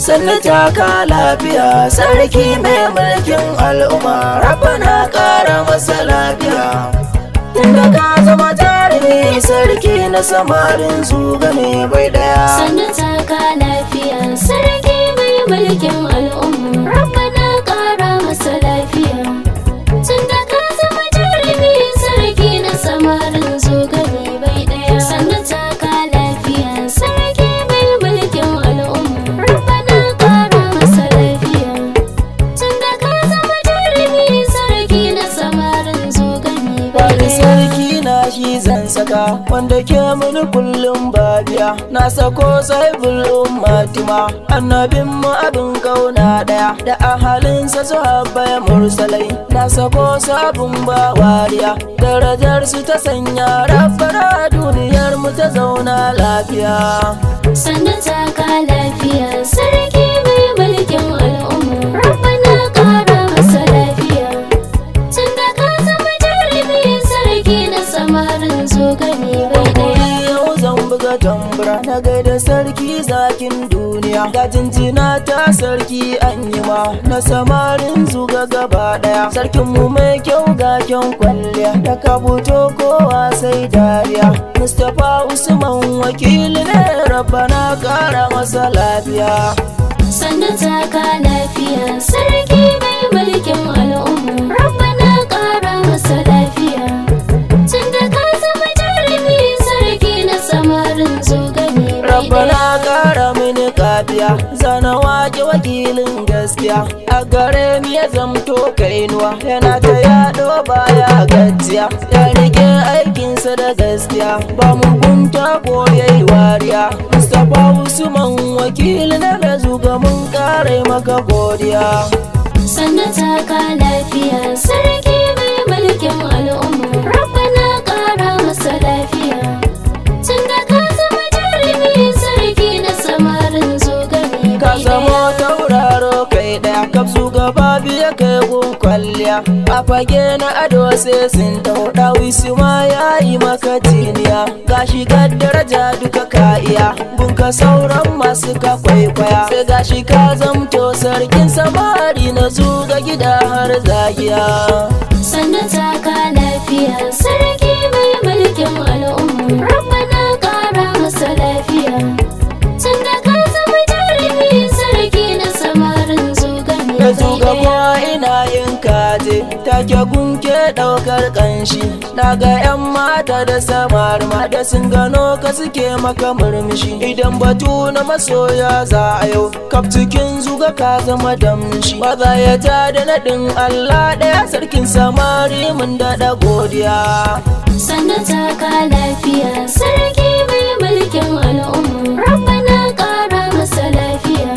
sannu taka lafiya sarki mai mulkin al'umma rabbana ƙara masa lafiya tunda ka zama jarumi sarki na samarin zuga ne bai daya sannu taka lafiya sarki mai mulkin al'umma rabbana ƙara masa lafiya tunda ka zama jarumi sarki na samarin zuga ne bai daya sannu taka lafiya sarki mai mulkin al'umma rabbana ƙara masa lafiya tunda ka zama jarumi sarki na samarin zuga ne bai wani daya sarki na shi zan saka wanda ke mini kullum babiya na sako sahibul ummatima annabin mu abin kauna daya da ahalinsa su habbai mursalai na sako sabon bawariya darajar su ta sanya rabbana duniyar mu ta zauna lafiya sannu taka lafiya sarki mai mulkin al'umma rabbana ƙara masa lafiya tunda ka zama jarumi sarki na samarin zogani bai daya yau zan buga tambura na gaida sarki zakin duniya ga jinjina ta sarki an yi ma na samarin zuga gaba daya sarkin mu mai kyau ga kyan kwalliya da ka fito kowa sai dariya Mustapha Usman wakili ne rabbana ƙara masa lafiya sannu taka lafiya sarki mai mulkin al'umma rabbana ƙara masa lafiya tunda ka zama jarumi sarki na samarin zogani bai rabbana daya ƙara mini kafiya zana wake wakilin gaskiya a gare ni ya zamto kainuwa yana ta yaɗo baya gajiya ya rike aikinsa da gaskiya ba mugunta ko yayi wariya Mustapha Usman wakili na mai zuga mun kare maka godiya sannu taka lafiya sarki mai mulkin al'umma rabbana ƙara masa lafiya tunda ka zama jarumi sarki na samarin zogani ka bai zamo daya tauraro kai daya kafsu gaba biya kai gun kwalliya a fage na ado sai sun taho dawisu ma yayi maka tiniya ga shigar daraja duka ka iya bunka sauran masu ka kwaikwaya sai gashi ka zamto sarkin samari na zuga gida har zagiya sannu taka lafiya sarki mai mulkin al'umma rabbana ƙara masa lafiya tunda ka zama jarumi sarki na samarin zogani da bai zuga daya kuwa ina yin kaje take gunke daukar kanshi daga yan mata da samar ma da sun gano ka suke maka murmushi idan batu na masoya za a yau kaf cikin zuga ka zama damshi maza ya ja da naɗin Allah ɗaya sarkin samari mun daɗa godiya sannu taka lafiya sarki mai mulkin al'umma rabbana ƙara masa lafiya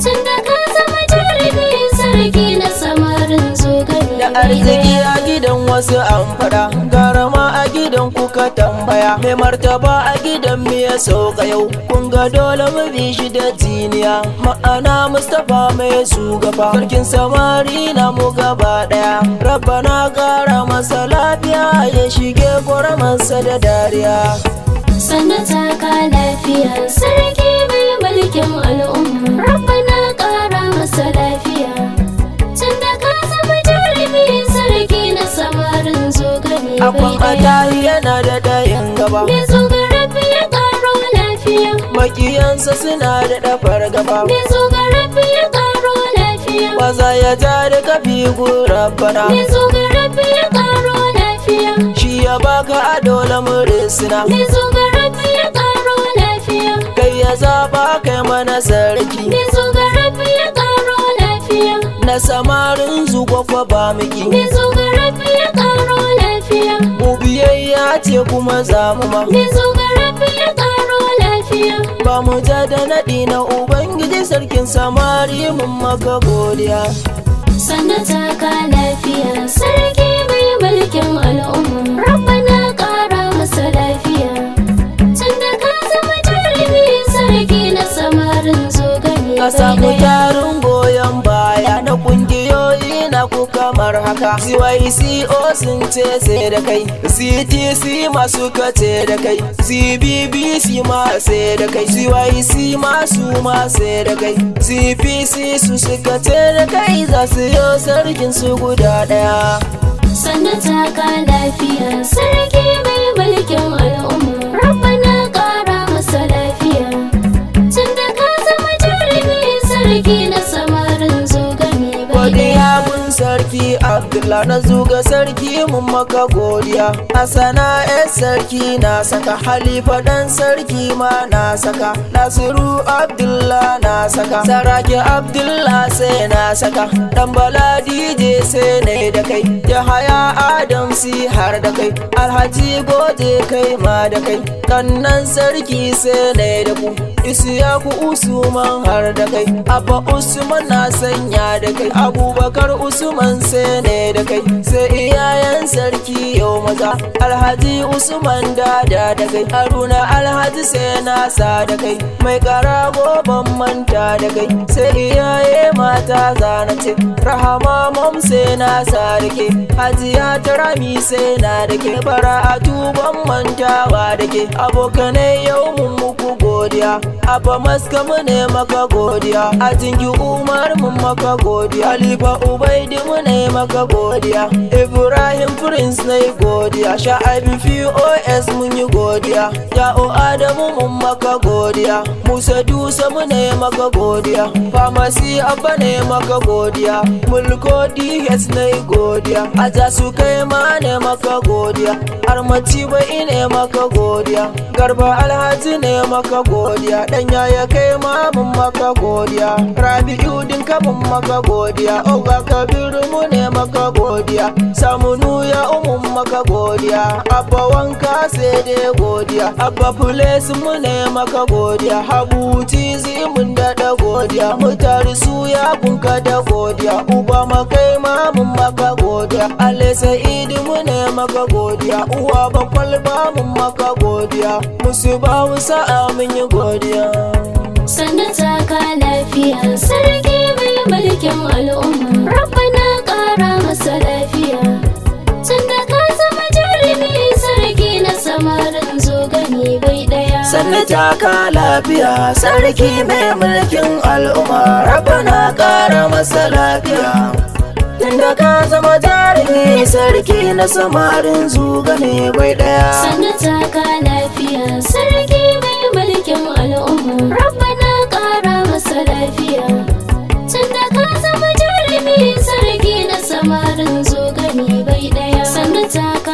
tunda ka zama jarumi sarki na samarin zogani da bai arziki daya a gidan wasu an fada garama a gidan kuka tambaya mai martaba a gidan me ya sauka yau kun ga dole mu bi shi da jiniya ma'ana Mustapha mai shugaba sarkin samari na mu gaba daya rabbana ƙara masa lafiya ya shige ƙoramansa da dariya sannu taka lafiya sarki mai mulkin al'umma rabbana ƙara masa lafiya tunda ka zama jarumi sarki na samarin zogani bai akwan daya atahi yana da dayin gaba mai zogarafi ya ƙaro lafiya makiyansa suna da ɗafar gaba mai zogarafi ya ƙaro lafiya maza ya ja da kafi rabbana mai zogarafi ya ƙaro lafiya shi ya baka a dole murisina mai zogarafi ya ƙaro lafiya kai ya zaba kai mana sarki mai zogarafi ya ƙaro lafiya na samarin zugwakwa ba miki mai zogarafi ya ƙaro lafiya mu biyayya ce kuma zamu ma mai zogarafi ya ƙaro lafiya ba mu ja da naɗi na ubangiji sarkin samari mun maka godiya sannu taka lafiya sarki mai mulkin al'umma rabbana ƙara masa lafiya tunda ka zama jarumi sarki na samarin zogani ka bai samu daya tarin goyon baya na kungiyoyi na kuka kamar haka. CYCO sun ce sai da kai, CTC masu kace da kai, CBBC ma sai da kai, CYC masu ma sai da kai, CPC su suka ce da kai za su yi sarkin su guda ɗaya. Sannan taka lafiya sarki mai mulkin al'umma, Rabbana ƙara masa lafiya. Tun da ka zama jarumi sarki na samarin zogani bai Godiya mun sarki Abdullah na zuga sarki mun maka godiya. Hassana sarki na saka, Halifa dan sarki ma na saka, Nasiru Abdullah na saka, Saraki Abdullah sai na saka, Dan Bala DJ sai ne da kai, Yahaya Adam si har da kai, Alhaji gode kai ma da kai, Kannan sarki sai ne da ku, Isiyaku Usman har da kai, Abba Usman na sanya da kai, Abubakar Usman sai ne da kai, sai iyayen sarki yau maza, Alhaji Usman da kai, Haruna Alhaji sai na sa da kai, mai karago ban manta da kai, sai iyaye mata zana ce, Rahama mom sai na sa da ke, Hajiya Tarami sai na da ke, Bara'atu ban mantawa da ke, abokanai yau mun muku godiya, Abba Maska mu ne maka godiya, a jingi Umar mun maka godiya, Halifa Ubaidi mu ne maka godiya, Ibrahim Prince na yi godiya, Sha'abi POS mun yi godiya, Ya'o Adamu mun maka godiya, Musa Dusa mu ne maka godiya, Famasi Abba ne maka godiya, Mulko DS na yi godiya, Aja su kai ma ne maka godiya, Armaci bai ne maka godiya, Garba Alhaji ne maka godiya, Danya ya kai ma mun maka godiya, Rabi'u dinka mun maka godiya, Oga Kabiru mu ne maka godiya, Samunu ya mun maka godiya, Abba Wanka sai dai godiya, Abba Place mu ne maka godiya, Habu Tizi mun daɗa godiya, Mutari su ya kunka da godiya, Uba makai ma mun maka godiya, Ale Sa'idu mu ne maka godiya, Uwa Bakwalba mun maka godiya, Musu ba sa'a mun yi godiya. Sannan taka lafiya sarki mai mulkin al'umma, Rabbana ƙara masa lafiya. Tun da ka zama jarumi sarki na samarin zogani bai ɗaya. Sannan taka lafiya sarki mai mulkin al'umma, Rabbana ƙara masa lafiya. Tunda ka zama jarumi sarki na samarin zogani bai ɗaya. Sannan taka lafiya sarki mai mulkin al'umma, Rabbana ƙara masa lafiya. Tun da ka zama jarumi sarki na samarin zogani bai ɗaya. Sannan taka